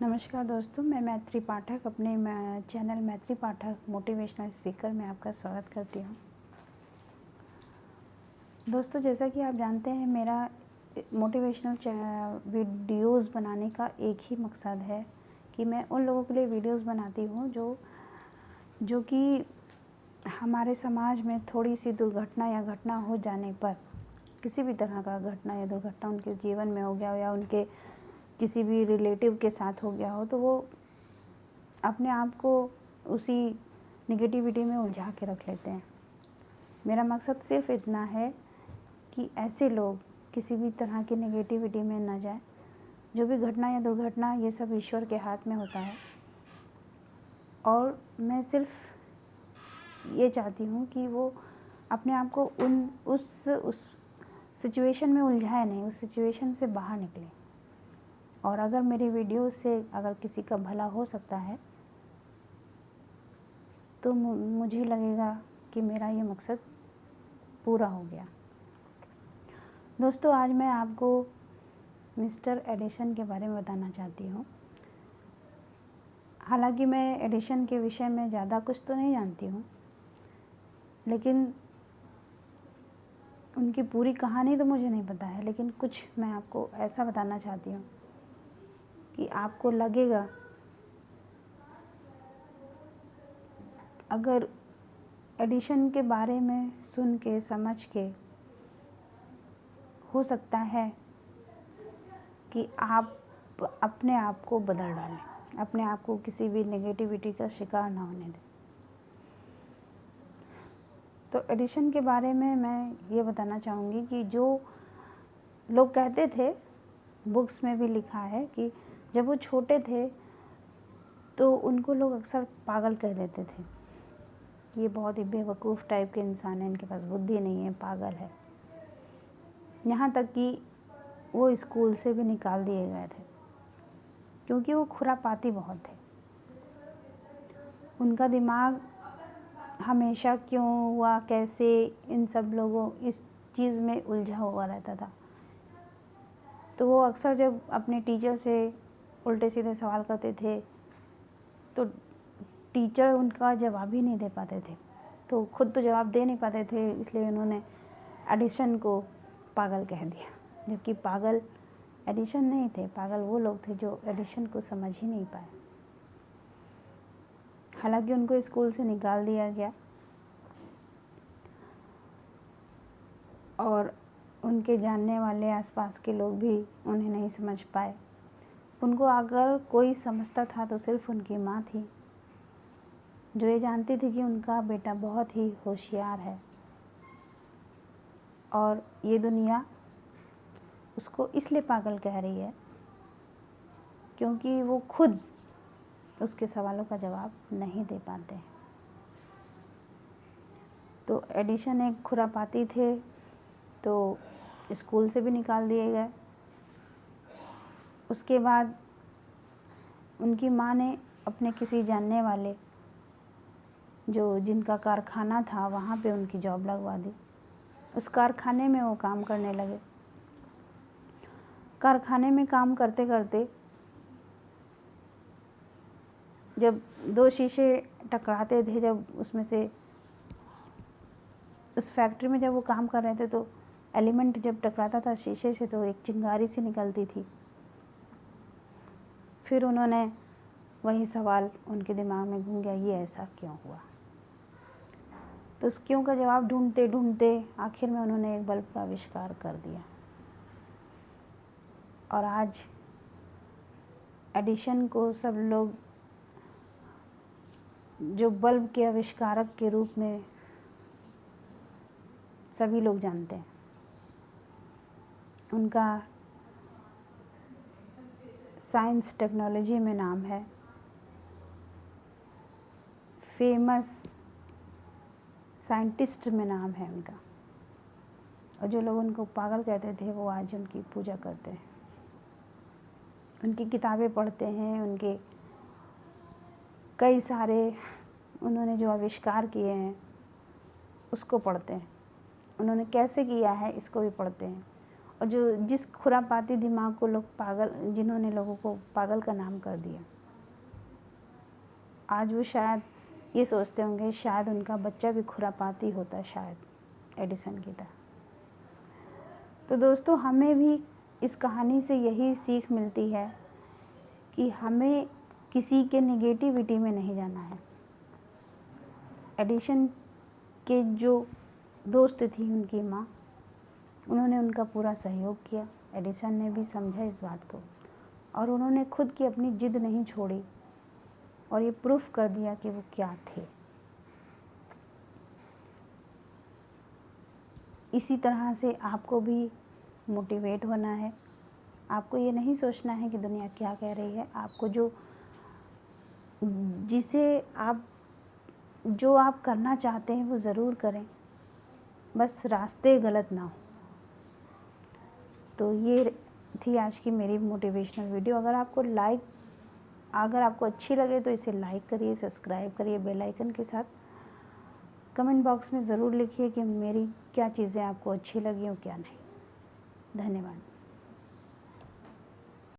नमस्कार दोस्तों, मैं मैत्री पाठक अपने चैनल मैत्री पाठक मोटिवेशनल स्पीकर में आपका स्वागत करती हूँ। दोस्तों, जैसा कि आप जानते हैं, मेरा मोटिवेशनल वीडियोस बनाने का एक ही मकसद है कि मैं उन लोगों के लिए वीडियोस बनाती हूँ जो कि हमारे समाज में थोड़ी सी दुर्घटना या घटना हो जाने पर, किसी भी तरह का घटना या दुर्घटना उनके जीवन में हो गया हो या उनके किसी भी रिलेटिव के साथ हो गया हो, तो वो अपने आप को उसी निगेटिविटी में उलझा के रख लेते हैं। मेरा मकसद सिर्फ इतना है कि ऐसे लोग किसी भी तरह की निगेटिविटी में न जाएं। जो भी घटना या दुर्घटना, ये सब ईश्वर के हाथ में होता है, और मैं सिर्फ ये चाहती हूँ कि वो अपने आप को उस सिचुएशन में उलझाए नहीं, उस सिचुएशन से बाहर निकले। और अगर मेरी वीडियो से अगर किसी का भला हो सकता है तो मुझे लगेगा कि मेरा ये मकसद पूरा हो गया। दोस्तों, आज मैं आपको मिस्टर एडिसन के बारे में बताना चाहती हूँ। हालांकि मैं एडिसन के विषय में ज़्यादा कुछ तो नहीं जानती हूँ, लेकिन उनकी पूरी कहानी तो मुझे नहीं पता है। लेकिन कुछ मैं आपको ऐसा बताना चाहती हूँ कि आपको लगेगा, अगर एडिशन के बारे में सुन के समझ के हो सकता है कि आप अपने आप को बदल डालें, अपने आप को किसी भी नेगेटिविटी का शिकार ना होने दें। तो एडिशन के बारे में मैं ये बताना चाहूँगी कि जो लोग कहते थे, बुक्स में भी लिखा है कि जब वो छोटे थे तो उनको लोग अक्सर पागल कह देते थे कि ये बहुत ही बेवकूफ़ टाइप के इंसान हैं, इनके पास बुद्धि नहीं है, पागल है। यहाँ तक कि वो स्कूल से भी निकाल दिए गए थे क्योंकि वो खुरापाती बहुत थे। उनका दिमाग हमेशा क्यों हुआ, कैसे, इन सब लोगों इस चीज़ में उलझा हुआ रहता था। तो वो अक्सर जब अपने टीचर से उल्टे सीधे सवाल करते थे तो टीचर उनका जवाब ही नहीं दे पाते थे, तो खुद तो जवाब दे नहीं पाते थे, इसलिए उन्होंने एडिशन को पागल कह दिया। जबकि पागल एडिशन नहीं थे, पागल वो लोग थे जो एडिशन को समझ ही नहीं पाए। हालांकि उनको स्कूल से निकाल दिया गया और उनके जानने वाले आसपास के लोग भी उन्हें नहीं समझ पाए। उनको अगर कोई समझता था तो सिर्फ उनकी माँ थी, जो ये जानती थी कि उनका बेटा बहुत ही होशियार है और ये दुनिया उसको इसलिए पागल कह रही है क्योंकि वो खुद उसके सवालों का जवाब नहीं दे पाते। तो एडिशन एक खुरापाती थे, तो स्कूल से भी निकाल दिए गए। उसके बाद उनकी माँ ने अपने किसी जानने वाले जिनका कारखाना था, वहाँ पे उनकी जॉब लगवा दी। उस कारखाने में वो काम करने लगे। कारखाने में काम करते करते जब दो शीशे टकराते थे, जब उसमें से उस फैक्ट्री में जब वो काम कर रहे थे तो एलिमेंट जब टकराता था शीशे से तो एक चिंगारी सी निकलती थी। फिर उन्होंने वही सवाल उनके दिमाग में घूम गया, ये ऐसा क्यों हुआ। तो उस क्यों का जवाब ढूंढते ढूंढते आखिर में उन्होंने एक बल्ब का आविष्कार कर दिया। और आज एडिशन को सब लोग जो बल्ब के आविष्कारक के रूप में सभी लोग जानते हैं। उनका साइंस टेक्नोलॉजी में नाम है, फेमस साइंटिस्ट में नाम है उनका। और जो लोग उनको पागल कहते थे वो आज उनकी पूजा करते हैं, उनकी किताबें पढ़ते हैं, उनके कई सारे उन्होंने जो आविष्कार किए हैं उसको पढ़ते हैं, उन्होंने कैसे किया है इसको भी पढ़ते हैं। और जो जिस खुरापाती दिमाग को लोग पागल, जिन्होंने लोगों को पागल का नाम कर दिया, आज वो शायद ये सोचते होंगे शायद उनका बच्चा भी खुरापाती होता, शायद एडिसन की तरह। तो दोस्तों, हमें भी इस कहानी से यही सीख मिलती है कि हमें किसी के नेगेटिविटी में नहीं जाना है। एडिसन के जो दोस्त थी उनकी माँ, उन्होंने उनका पूरा सहयोग किया। एडिसन ने भी समझा इस बात को और उन्होंने खुद की अपनी जिद नहीं छोड़ी और ये प्रूफ कर दिया कि वो क्या थे। इसी तरह से आपको भी मोटिवेट होना है। आपको ये नहीं सोचना है कि दुनिया क्या कह रही है। आपको जो आप करना चाहते हैं वो ज़रूर करें, बस रास्ते गलत ना हो। तो ये थी आज की मेरी मोटिवेशनल वीडियो। अगर आपको अच्छी लगे तो इसे लाइक करिए, सब्सक्राइब करिए बेल आइकन के साथ। कमेंट बॉक्स में ज़रूर लिखिए कि मेरी क्या चीज़ें आपको अच्छी लगी और क्या नहीं। धन्यवाद।